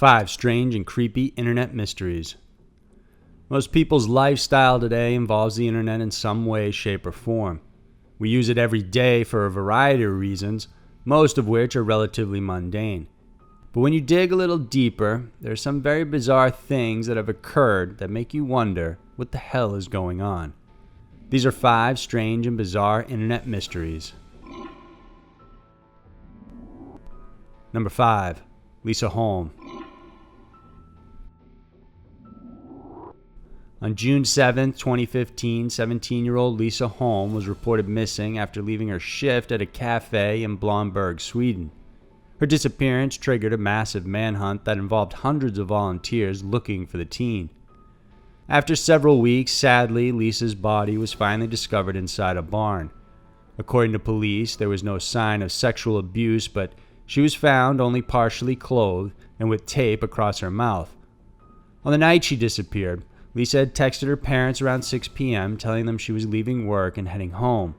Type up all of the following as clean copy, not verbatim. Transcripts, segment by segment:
5 strange and creepy internet mysteries. Most people's lifestyle today involves the internet in some way, shape, or form. We use it every day for a variety of reasons, most of which are relatively mundane. But when you dig a little deeper, there are some very bizarre things that have occurred that make you wonder what the hell is going on. These are 5 strange and bizarre internet mysteries. Number 5. Lisa Holm. On June 7, 2015, 17-year-old Lisa Holm was reported missing after leaving her shift at a café in Blomberg, Sweden. Her disappearance triggered a massive manhunt that involved hundreds of volunteers looking for the teen. After several weeks, sadly, Lisa's body was finally discovered inside a barn. According to police, there was no sign of sexual abuse, but she was found only partially clothed and with tape across her mouth. On the night she disappeared, Lisa had texted her parents around 6 p.m. telling them she was leaving work and heading home.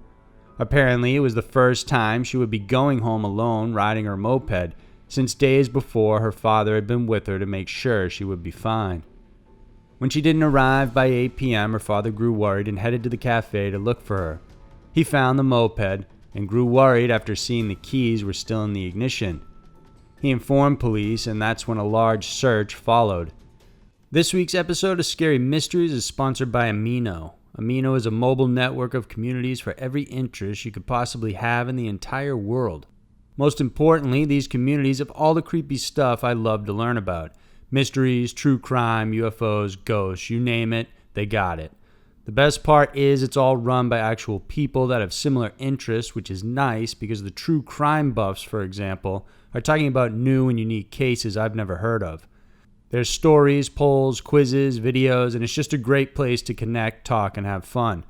Apparently, it was the first time she would be going home alone riding her moped, since days before her father had been with her to make sure she would be fine. When she didn't arrive by 8 p.m., her father grew worried and headed to the cafe to look for her. He found the moped and grew worried after seeing the keys were still in the ignition. He informed police, and that's when a large search followed. This week's episode of Scary Mysteries is sponsored by Amino. Amino is a mobile network of communities for every interest you could possibly have in the entire world. Most importantly, these communities have all the creepy stuff I love to learn about. Mysteries, true crime, UFOs, ghosts, you name it, they got it. The best part is it's all run by actual people that have similar interests, which is nice because the true crime buffs, for example, are talking about new and unique cases I've never heard of. There's stories, polls, quizzes, videos, and it's just a great place to connect, talk, and have fun.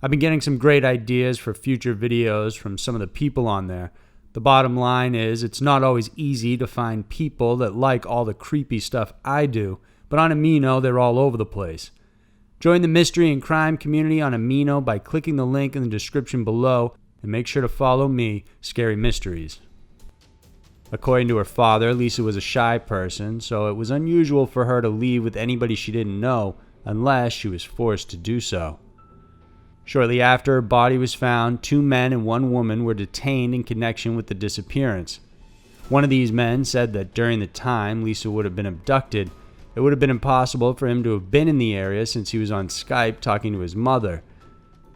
I've been getting some great ideas for future videos from some of the people on there. The bottom line is it's not always easy to find people that like all the creepy stuff I do, but on Amino, they're all over the place. Join the mystery and crime community on Amino by clicking the link in the description below, and make sure to follow me, Scary Mysteries. According to her father, Lisa was a shy person, so it was unusual for her to leave with anybody she didn't know unless she was forced to do so. Shortly after her body was found, 2 men and 1 woman were detained in connection with the disappearance. One of these men said that during the time Lisa would have been abducted, it would have been impossible for him to have been in the area since he was on Skype talking to his mother.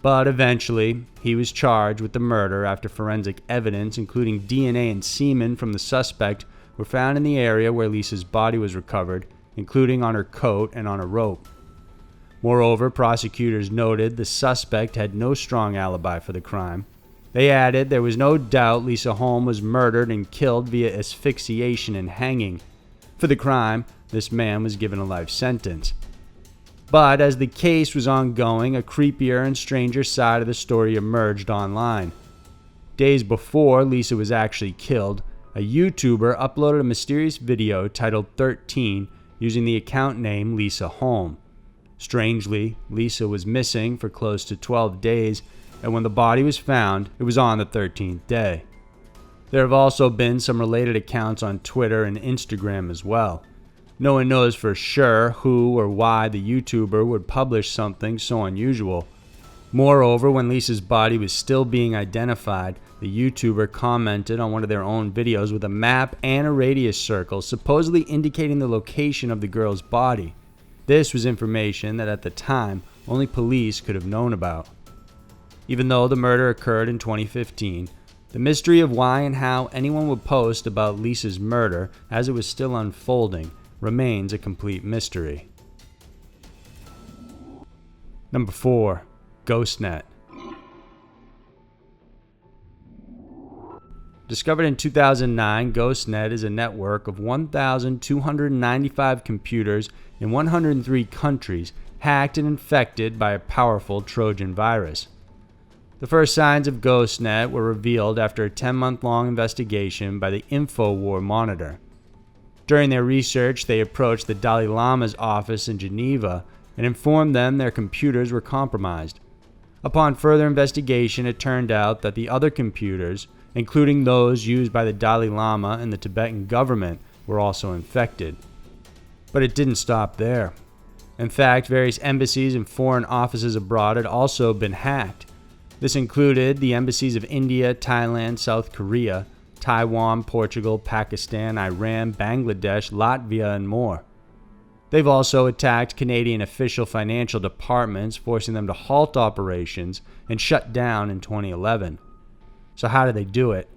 But eventually, he was charged with the murder after forensic evidence, including DNA and semen from the suspect, were found in the area where Lisa's body was recovered, including on her coat and on a rope. Moreover, prosecutors noted the suspect had no strong alibi for the crime. They added there was no doubt Lisa Holm was murdered and killed via asphyxiation and hanging. For the crime, this man was given a life sentence. But as the case was ongoing, a creepier and stranger side of the story emerged online. Days before Lisa was actually killed, a YouTuber uploaded a mysterious video titled 13 using the account name Lisa Holm. Strangely, Lisa was missing for close to 12 days, and when the body was found, it was on the 13th day. There have also been some related accounts on Twitter and Instagram as well. No one knows for sure who or why the YouTuber would publish something so unusual. Moreover, when Lisa's body was still being identified, the YouTuber commented on one of their own videos with a map and a radius circle, supposedly indicating the location of the girl's body. This was information that at the time only police could have known about. Even though the murder occurred in 2015, the mystery of why and how anyone would post about Lisa's murder as it was still unfolding remains a complete mystery. Number 4. Ghostnet. Discovered in 2009, Ghostnet is a network of 1,295 computers in 103 countries hacked and infected by a powerful Trojan virus. The first signs of Ghostnet were revealed after a 10-month-long investigation by the InfoWar Monitor. During their research, they approached the Dalai Lama's office in Geneva and informed them their computers were compromised. Upon further investigation, it turned out that the other computers, including those used by the Dalai Lama and the Tibetan government, were also infected. But it didn't stop there. In fact, various embassies and foreign offices abroad had also been hacked. This included the embassies of India, Thailand, South Korea, Taiwan, Portugal, Pakistan, Iran, Bangladesh, Latvia, and more. They've also attacked Canadian official financial departments, forcing them to halt operations and shut down in 2011. So how did they do it?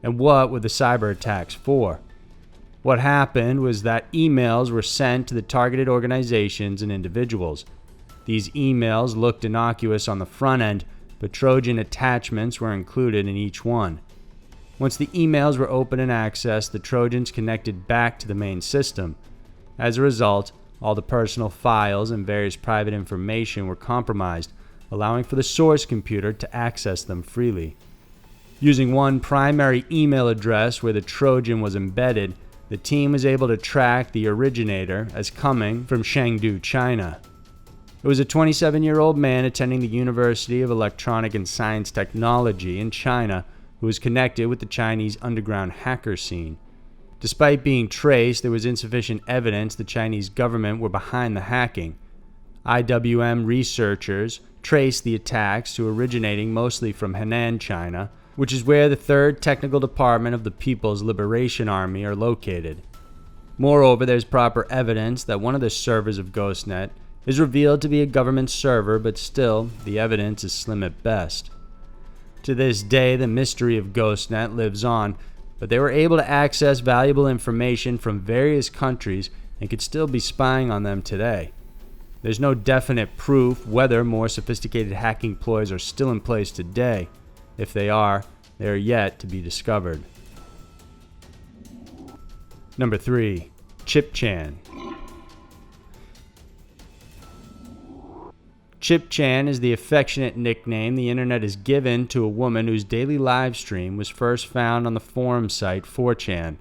And what were the cyber attacks for? What happened was that emails were sent to the targeted organizations and individuals. These emails looked innocuous on the front end, but Trojan attachments were included in each one. Once the emails were opened and accessed, the Trojans connected back to the main system. As a result, all the personal files and various private information were compromised, allowing for the source computer to access them freely. Using one primary email address where the Trojan was embedded, the team was able to track the originator as coming from Chengdu, China. It was a 27-year-old man attending the University of Electronic and Science Technology in China who was connected with the Chinese underground hacker scene. Despite being traced, there was insufficient evidence the Chinese government were behind the hacking. IWM researchers traced the attacks to originating mostly from Henan, China, which is where the 3rd Technical Department of the People's Liberation Army are located. Moreover, there's proper evidence that one of the servers of Ghostnet is revealed to be a government server, but still, the evidence is slim at best. To this day, the mystery of Ghostnet lives on, but they were able to access valuable information from various countries and could still be spying on them today. There's no definite proof whether more sophisticated hacking ploys are still in place today. If they are yet to be discovered. Number 3. Chip Chan. Chip Chan is the affectionate nickname the internet has given to a woman whose daily live stream was first found on the forum site 4chan.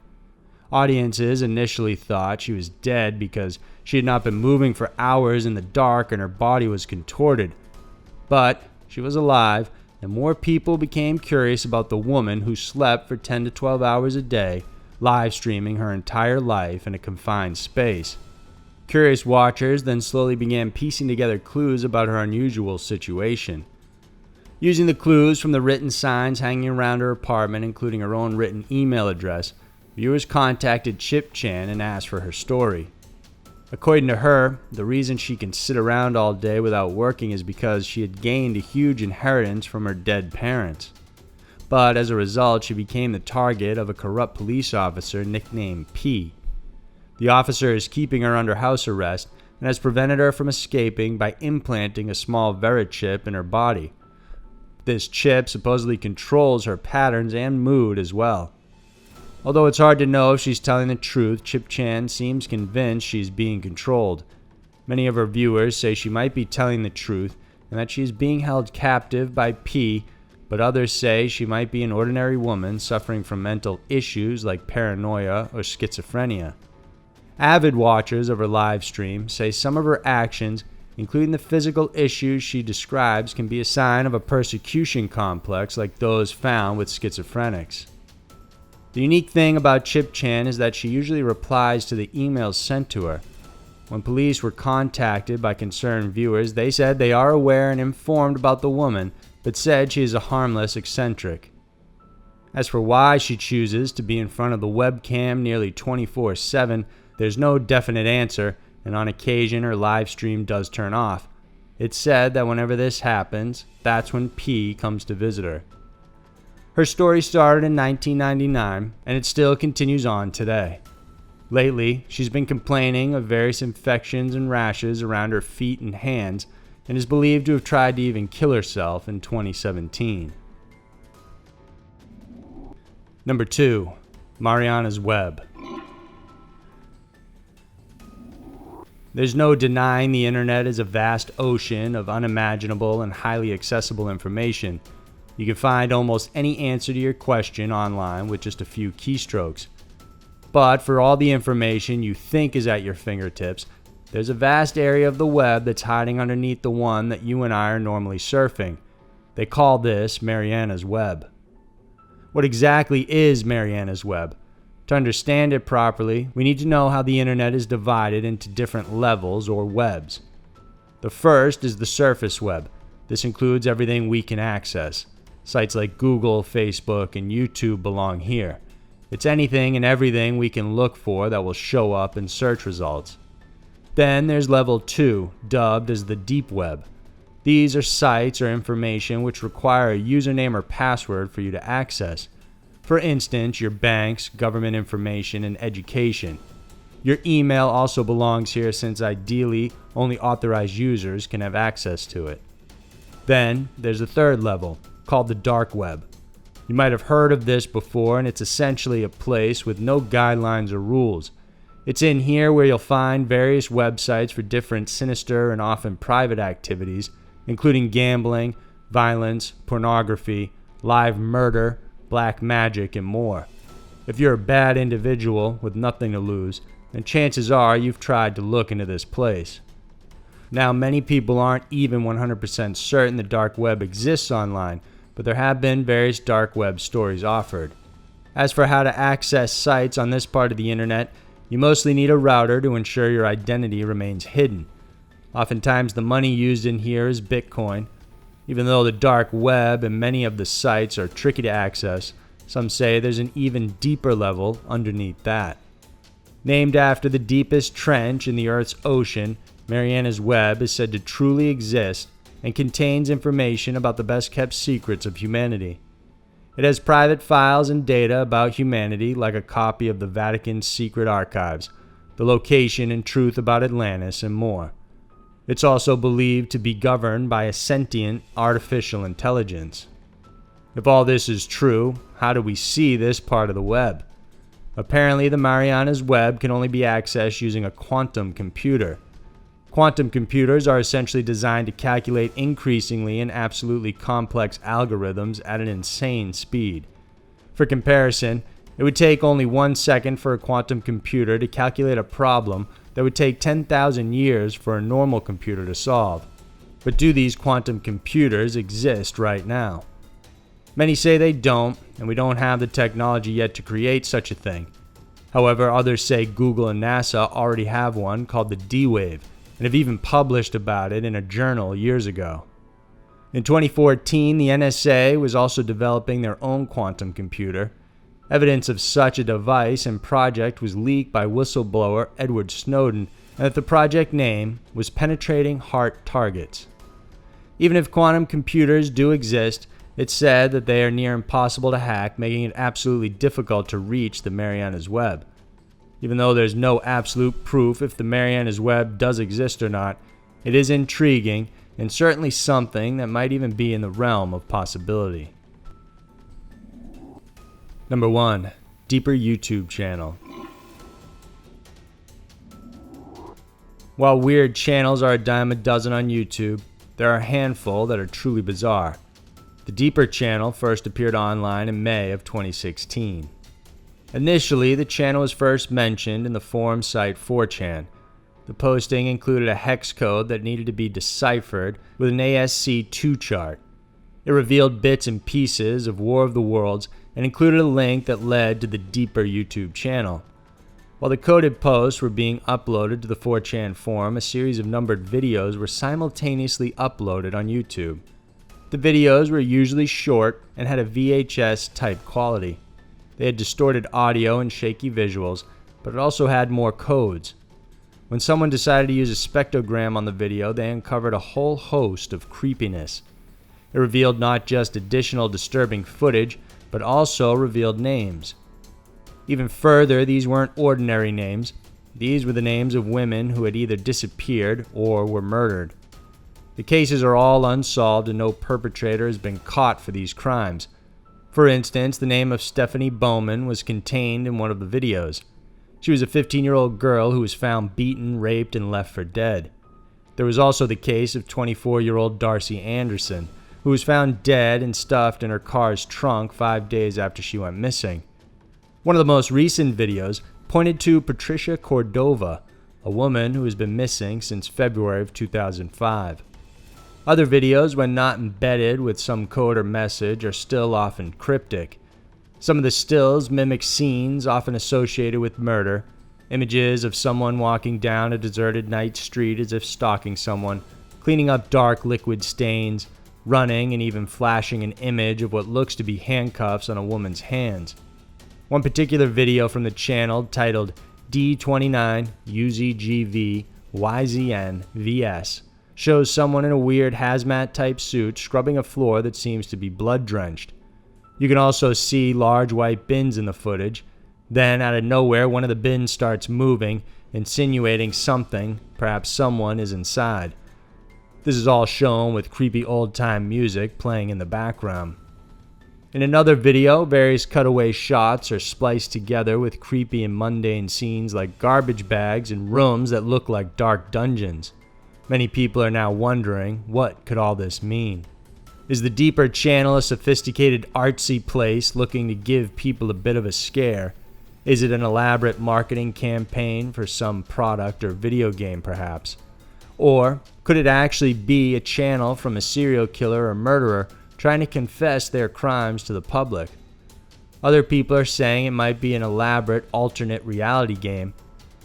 Audiences initially thought she was dead because she had not been moving for hours in the dark and her body was contorted. But she was alive, and more people became curious about the woman who slept for 10 to 12 hours a day, live streaming her entire life in a confined space. Curious watchers then slowly began piecing together clues about her unusual situation. Using the clues from the written signs hanging around her apartment, including her own written email address, viewers contacted Chip Chan and asked for her story. According to her, the reason she can sit around all day without working is because she had gained a huge inheritance from her dead parents. But as a result, she became the target of a corrupt police officer nicknamed P. The officer is keeping her under house arrest and has prevented her from escaping by implanting a small Verichip in her body. This chip supposedly controls her patterns and mood as well. Although it's hard to know if she's telling the truth, Chip Chan seems convinced she's being controlled. Many of her viewers say she might be telling the truth and that she is being held captive by P, but others say she might be an ordinary woman suffering from mental issues like paranoia or schizophrenia. Avid watchers of her live stream say some of her actions, including the physical issues she describes, can be a sign of a persecution complex like those found with schizophrenics. The unique thing about Chip Chan is that she usually replies to the emails sent to her. When police were contacted by concerned viewers, they said they are aware and informed about the woman, but said she is a harmless eccentric. As for why she chooses to be in front of the webcam nearly 24/7, there's no definite answer, and on occasion her live stream does turn off. It's said that whenever this happens, that's when P comes to visit her. Her story started in 1999, and it still continues on today. Lately, she's been complaining of various infections and rashes around her feet and hands, and is believed to have tried to even kill herself in 2017. Number 2. Marianas Web. There's no denying the internet is a vast ocean of unimaginable and highly accessible information. You can find almost any answer to your question online with just a few keystrokes. But for all the information you think is at your fingertips, there's a vast area of the web that's hiding underneath the one that you and I are normally surfing. They call this Marianas Web. What exactly is Marianas Web? To understand it properly, we need to know how the internet is divided into different levels or webs. The first is the surface web. This includes everything we can access. Sites like Google, Facebook, and YouTube belong here. It's anything and everything we can look for that will show up in search results. Then there's level 2, dubbed as the deep web. These are sites or information which require a username or password for you to access. For instance, your banks, government information, and education. Your email also belongs here since ideally only authorized users can have access to it. Then there's a third level, called the dark web. You might have heard of this before, and it's essentially a place with no guidelines or rules. It's in here where you'll find various websites for different sinister and often private activities, including gambling, violence, pornography, live murder, black magic, and more. If you're a bad individual with nothing to lose, then chances are you've tried to look into this place. Now, many people aren't even 100% certain the dark web exists online, but there have been various dark web stories offered. As for how to access sites on this part of the internet, you mostly need a router to ensure your identity remains hidden. Oftentimes the money used in here is Bitcoin. Even though the dark web and many of the sites are tricky to access, some say there's an even deeper level underneath that. Named after the deepest trench in the Earth's ocean, Marianas Web is said to truly exist and contains information about the best-kept secrets of humanity. It has private files and data about humanity, like a copy of the Vatican's secret archives, the location and truth about Atlantis, and more. It's also believed to be governed by a sentient artificial intelligence. If all this is true, how do we see this part of the web? Apparently, the Marianas Web can only be accessed using a quantum computer. Quantum computers are essentially designed to calculate increasingly and absolutely complex algorithms at an insane speed. For comparison, it would take only 1 second for a quantum computer to calculate a problem that would take 10,000 years for a normal computer to solve. But do these quantum computers exist right now? Many say they don't, and we don't have the technology yet to create such a thing. However, others say Google and NASA already have one called the D-Wave, and have even published about it in a journal years ago. In 2014, the NSA was also developing their own quantum computer. Evidence of such a device and project was leaked by whistleblower Edward Snowden, and that the project name was Penetrating Heart Targets. Even if quantum computers do exist, it's said that they are near impossible to hack, making it absolutely difficult to reach the Marianas Web. Even though there's no absolute proof if the Marianas Web does exist or not, it is intriguing and certainly something that might even be in the realm of possibility. Number 1. Deeper YouTube channel. While weird channels are a dime a dozen on YouTube, there are a handful that are truly bizarre. The Deeper channel first appeared online in May of 2016. Initially, the channel was first mentioned in the forum site 4chan. The posting included a hex code that needed to be deciphered with an ASC2 chart. It revealed bits and pieces of War of the Worlds and included a link that led to the Deeper YouTube channel. While the coded posts were being uploaded to the 4chan forum, a series of numbered videos were simultaneously uploaded on YouTube. The videos were usually short and had a VHS type quality. They had distorted audio and shaky visuals, but it also had more codes. When someone decided to use a spectrogram on the video, they uncovered a whole host of creepiness. It revealed not just additional disturbing footage, but also revealed names. Even further, these weren't ordinary names. These were the names of women who had either disappeared or were murdered. The cases are all unsolved and no perpetrator has been caught for these crimes. For instance, the name of Stephanie Bowman was contained in one of the videos. She was a 15-year-old girl who was found beaten, raped, and left for dead. There was also the case of 24-year-old Darcy Anderson, who was found dead and stuffed in her car's trunk 5 days after she went missing. One of the most recent videos pointed to Patricia Cordova, a woman who has been missing since February of 2005. Other videos, when not embedded with some code or message, are still often cryptic. Some of the stills mimic scenes often associated with murder, images of someone walking down a deserted night street as if stalking someone, cleaning up dark liquid stains, running, and even flashing an image of what looks to be handcuffs on a woman's hands. One particular video from the channel, titled D29UZGVYZNVS, shows someone in a weird hazmat-type suit scrubbing a floor that seems to be blood-drenched. You can also see large white bins in the footage. Then, out of nowhere, one of the bins starts moving, insinuating something, perhaps someone, is inside. This is all shown with creepy old-time music playing in the background. In another video, various cutaway shots are spliced together with creepy and mundane scenes like garbage bags and rooms that look like dark dungeons. Many people are now wondering, what could all this mean? Is the deeper channel a sophisticated artsy place looking to give people a bit of a scare? Is it an elaborate marketing campaign for some product or video game perhaps? Or could it actually be a channel from a serial killer or murderer trying to confess their crimes to the public? Other people are saying it might be an elaborate alternate reality game.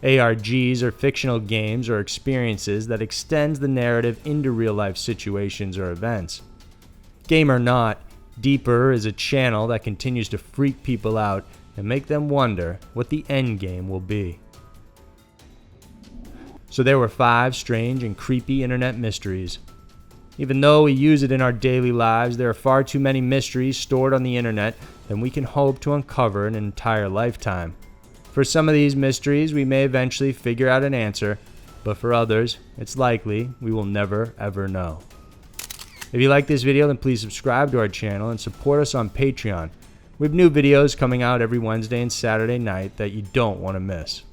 ARGs are fictional games or experiences that extends the narrative into real-life situations or events. Game or not, Deeper is a channel that continues to freak people out and make them wonder what the end game will be. So there were 5 strange and creepy internet mysteries. Even though we use it in our daily lives, there are far too many mysteries stored on the internet than we can hope to uncover in an entire lifetime. For some of these mysteries, we may eventually figure out an answer, but for others, it's likely we will never ever know. If you like this video, then please subscribe to our channel and support us on Patreon. We have new videos coming out every Wednesday and Saturday night that you don't want to miss.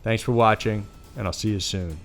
Thanks for watching, and I'll see you soon.